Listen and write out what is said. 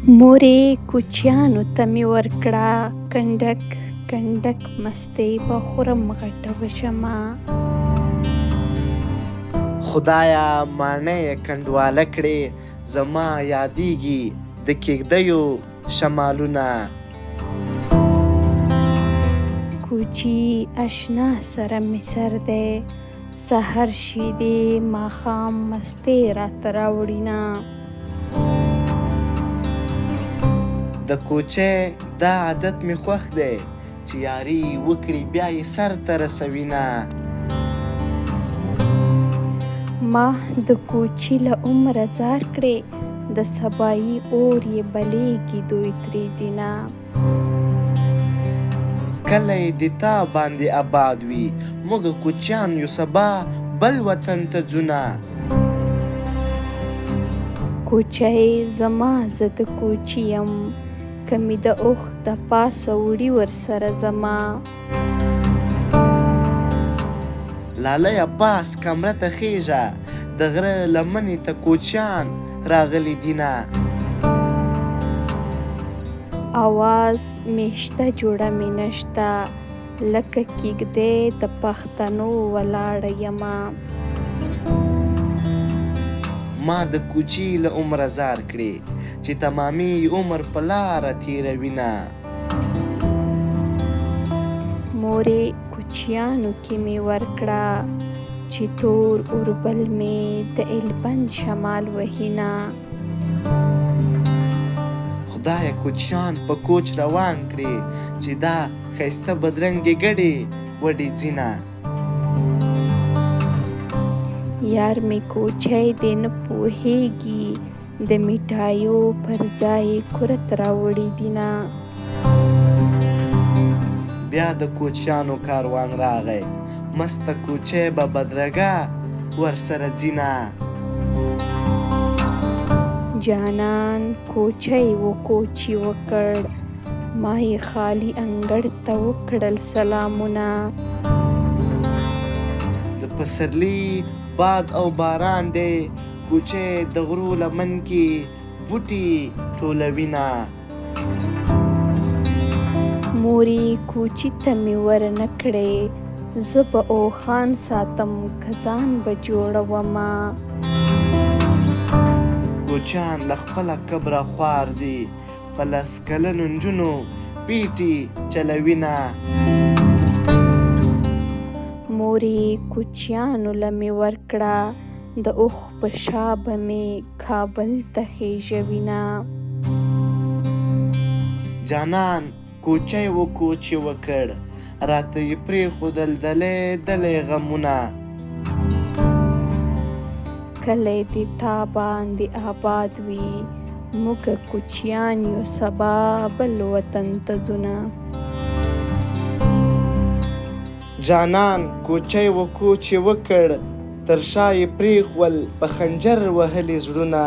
مورې کوچیانو ته مې ورکړه کنډک کنډک مستې به خورم غټه وشمه. خدایه ماڼۍ یې کنډواله کړې زما یادیږي د کېږدیو شمالونه. کوچي اشنا سره مې سر دی، سحر شیدې ماښام مستې راته راوړینه. د کوچۍ دا عادت مې خوښ دی چې یاري وکړي بیا یې سر ته رسوینه. ما د کوچي له عمره زار کړې، د سبایي اور یې بلیږي دوی ترې ځینه. کلی د تا باندې آباد وي موږ کوچیان یو سبا بل وطن ته ځونه. کوچی زما زه د کوچي یم، که مې د اوښ د پاسه وړي ورسره زما. لالیه پاس کمره ته خیژه د غره لمنې ته کوچیان راغلي دینه. اواز مې شته جوړه مې نشته، لکه کېږدی د پښتنو ولاړه یمه. ما د کوچي له عمره زار کړې چې تمامي عمر په لاره تېروینه. مورې کوچیانو کې مې ورکړه چې تور اوربل مې د البند شمال وهینه. خدایه کوچیان په کوچ روان کړي چې دا ښایسته بدرنګې ګډې وډې ځینه. یار مې کوچی دی نه پوهیږي، د میټایو پر ځای کورت راوړي دینه. بیا د کوچیانو کاروان راغی مسته کوچۍ به بدرګه ورسره ځینه. جانان کوچی و کوچي وکړ، ما یې خالي انګړ ته وکړل سلامونه. د پسرلي باد او باران دی کوچۍ د غرو لمن کې بوټي ټولوینه. مورې کوچي ته مې ورنه کړې، زه به اوښان ساتم که ځان به جوړومه. کوچیان له خپله کبره خوار دي په لس کلنو نجونو پیټي چلوینه. مورې کوچیانو له مې ورکړه، د اوښ په شا به مې کابل ته خېژوینه. جانان کوچۍ و کوچ یې وکړ راته یې پرېښودل دلی دلی غمونه. کلی د تا باندې آباد وي موږ کوچیان یو سبا بل وطن ته ځونه. جانان کوچۍ و کوچ یې وکړ تر شا یې پرېښول په خنجر وهلي زړونه.